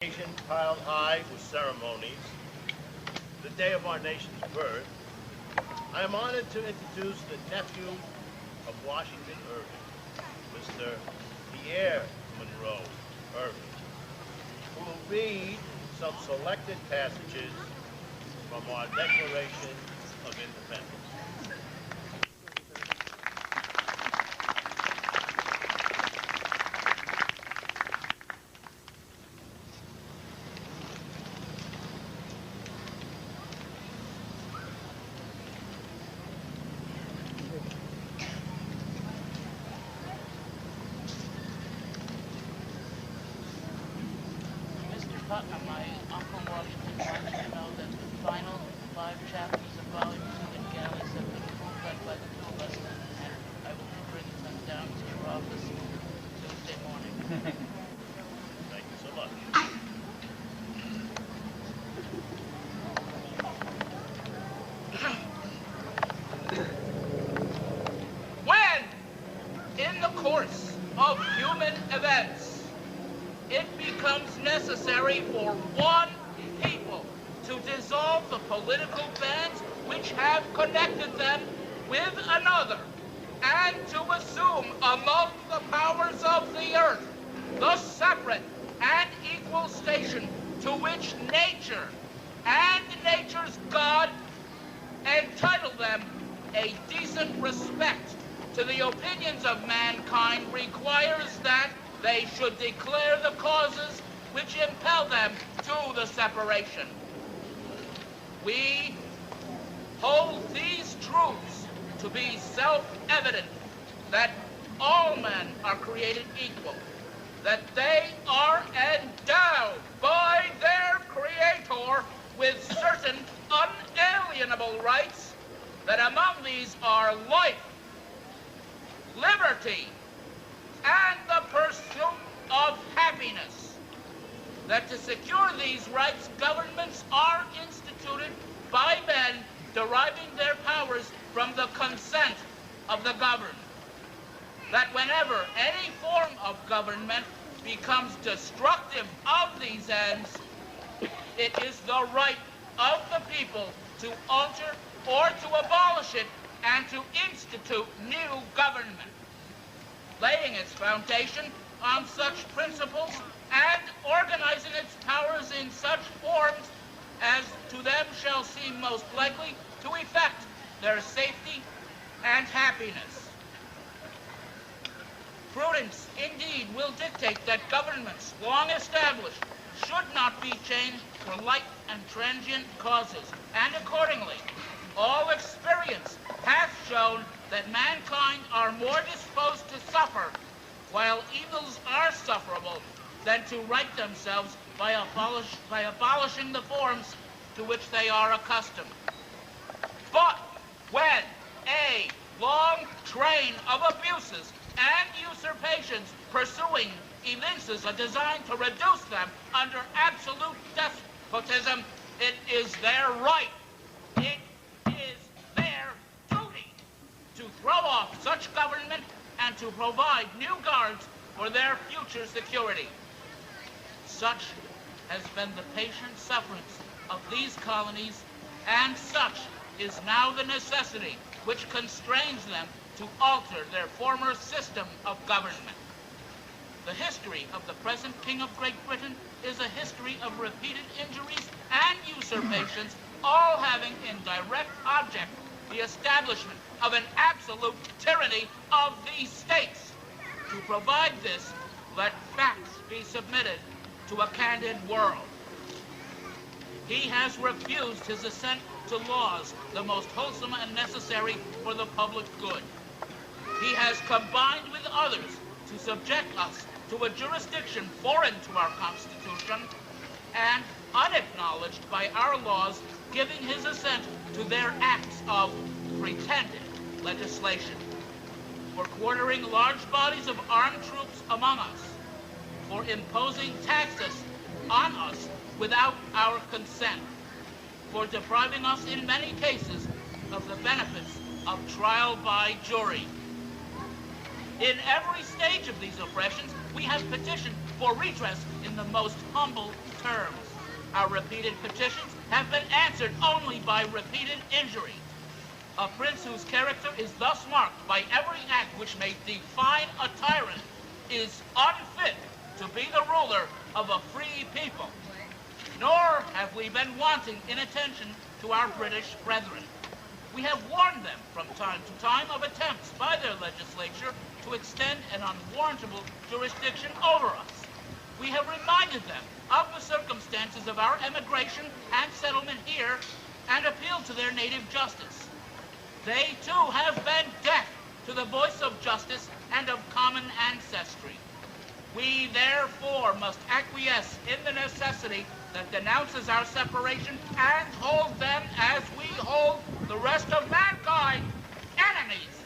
Nation piled high with ceremonies, the day of our nation's birth, I am honored to introduce the nephew of Washington Irving, Mr. Pierre Monroe Irving, who will read some selected passages from our Declaration of Independence. Putnam, my Uncle Washington wants to know that the final 5 chapters of Volume 2 in galleys have been read by the two of us, and I will be bringing them down to your office Tuesday morning. Thank you so much. When, in the course of human events, it becomes necessary for one people to dissolve the political bands which have connected them with another, and to assume among the powers of the earth the separate and equal station to which nature and nature's God entitle them, a decent respect to the opinions of mankind requires that they should declare the causes which impel them to the separation. We hold these truths to be self-evident, that all men are created equal, that they are endowed by their Creator with certain unalienable rights, that among these are life, liberty, and the pursuit of happiness, that to secure these rights, governments are instituted by men deriving their powers from the consent of the governed, that whenever any form of government becomes destructive of these ends, it is the right of the people to alter or to abolish it and to institute new government, laying its foundation on such principles and organizing its powers in such forms as to them shall seem most likely to effect their safety and happiness. Prudence, indeed, will dictate that governments long established should not be changed for light and transient causes, and accordingly, all experience hath shown that mankind are more disposed to suffer while evils are sufferable than to right themselves by abolishing the forms to which they are accustomed. But when a long train of abuses and usurpations pursuing evinces a design to reduce them under absolute despotism, it is their right, it is their duty to throw off such government and to provide new guards for their future security. Such has been the patient sufferance of these colonies, and such is now the necessity which constrains them to alter their former system of government. The history of the present King of Great Britain is a history of repeated injuries and usurpations, all having in direct object the establishment of an absolute tyranny of these states. To provide this, let facts be submitted to a candid world. He has refused his assent to laws the most wholesome and necessary for the public good. He has combined with others to subject us to a jurisdiction foreign to our Constitution and unacknowledged by our laws, giving his assent to their acts of pretended legislation, for quartering large bodies of armed troops among us, for imposing taxes on us without our consent, for depriving us in many cases of the benefits of trial by jury. In every stage of these oppressions, we have petitioned for redress in the most humble terms. Our repeated petitions have been answered only by repeated injury. A prince whose character is thus marked by every act which may define a tyrant is unfit to be the ruler of a free people. Nor have we been wanting in attention to our British brethren. We have warned them from time to time of attempts by their legislature to extend an unwarrantable jurisdiction over us. We have reminded them of the circumstances of our emigration and settlement here and appealed to their native justice. They too have been deaf to the voice of justice and of common ancestry. We therefore must acquiesce in the necessity that denounces our separation and hold them as we hold the rest of mankind enemies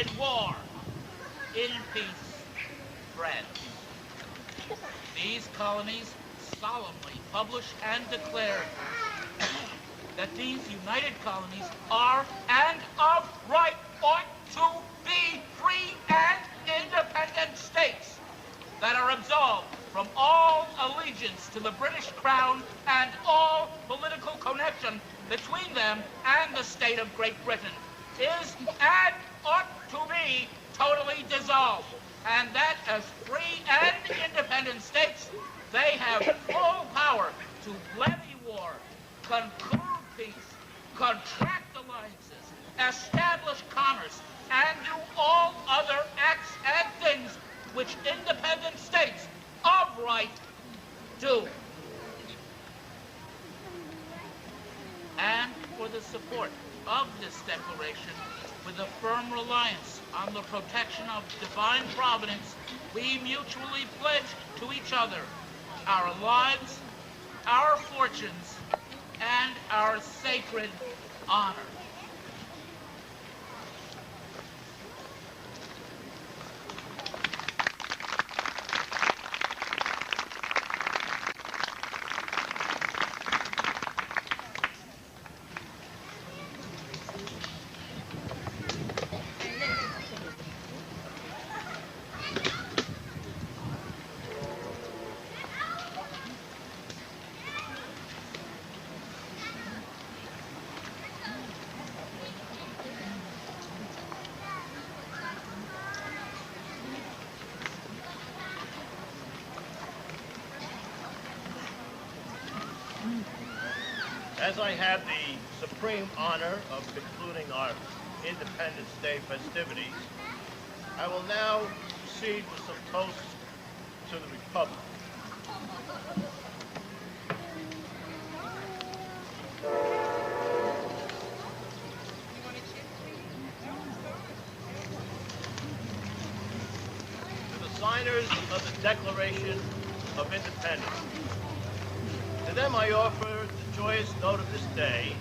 in war, in peace, friends. These colonies solemnly publish and declare that these united colonies are and of right ought to be free and independent states that are absolved from all allegiance to the British Crown and all political connection between them and the state of Great Britain is and ought to be totally dissolved, and that as free and independent states, they have full power to levy war, conclude peace, contract alliances, establish commerce, and do all other acts and things which independent states of right do. And for the support of this declaration, with a firm reliance on the protection of divine providence, we mutually pledge to each other our lives, our fortunes, and our sacred honor. As I have the supreme honor of concluding our Independence Day festivities, I will now proceed with some toasts to the Republic. To the signers of the Declaration of Independence. To them I offer the joyous note of this day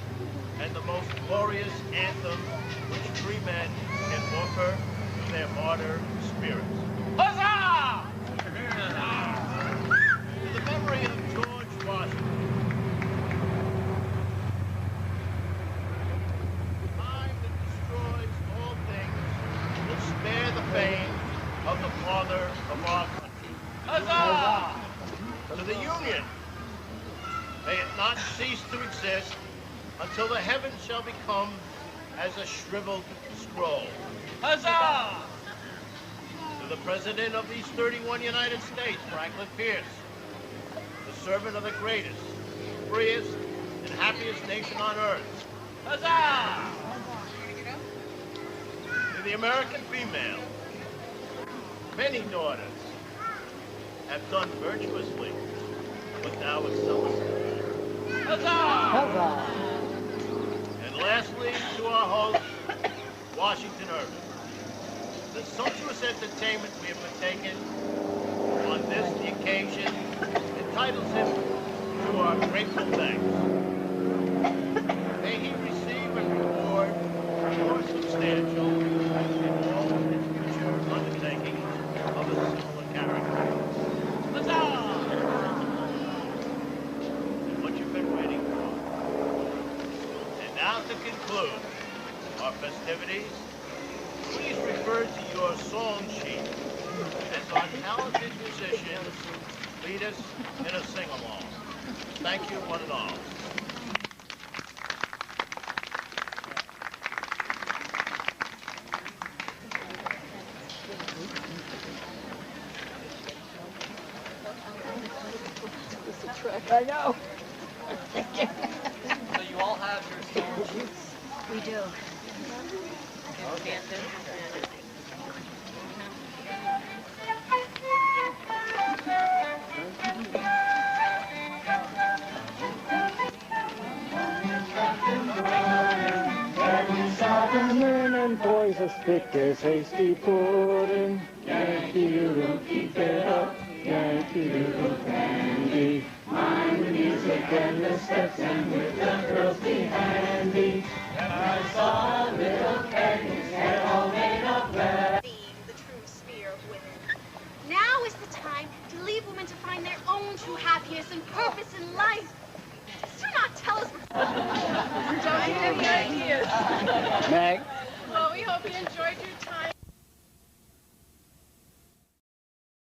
and the most glorious anthem which free men can offer to their martyr spirits. Huzzah! To the memory of George Washington. Time that destroys all things will spare the fame of the father of our country. Huzzah! To the Union. May it not cease to exist until the heavens shall become as a shriveled scroll. Huzzah! To the President of these 31 United States, Franklin Pierce, the servant of the greatest, freest, and happiest nation on earth. Huzzah! To the American female, many daughters have done virtuously what thou excellest. Huzzah! And lastly, to our host, Washington Irving. The sumptuous entertainment we have partaken on this occasion entitles him to our grateful thanks. May he receive a reward more substantial in all his future undertakings of a similar character. Huzzah! What you've been waiting for. And now to conclude our festivities, please refer to your song sheet as our talented musicians lead us in a sing-along. Thank you, one and all. I know. So you all have your songs? We do. Okay. The men and boys as thick as hasty pudding. Yankee Doodle, keep it up. Yankee Doodle dandy. Mind the music and the steps, and with the girls be handy. And I saw a little Peggy's head all made of lead. Being the true sphere of women. Now is the time to leave women to find their own true happiness and purpose in life. Do not tell us Don't you have any ideas? Meg? Well, we hope you enjoyed your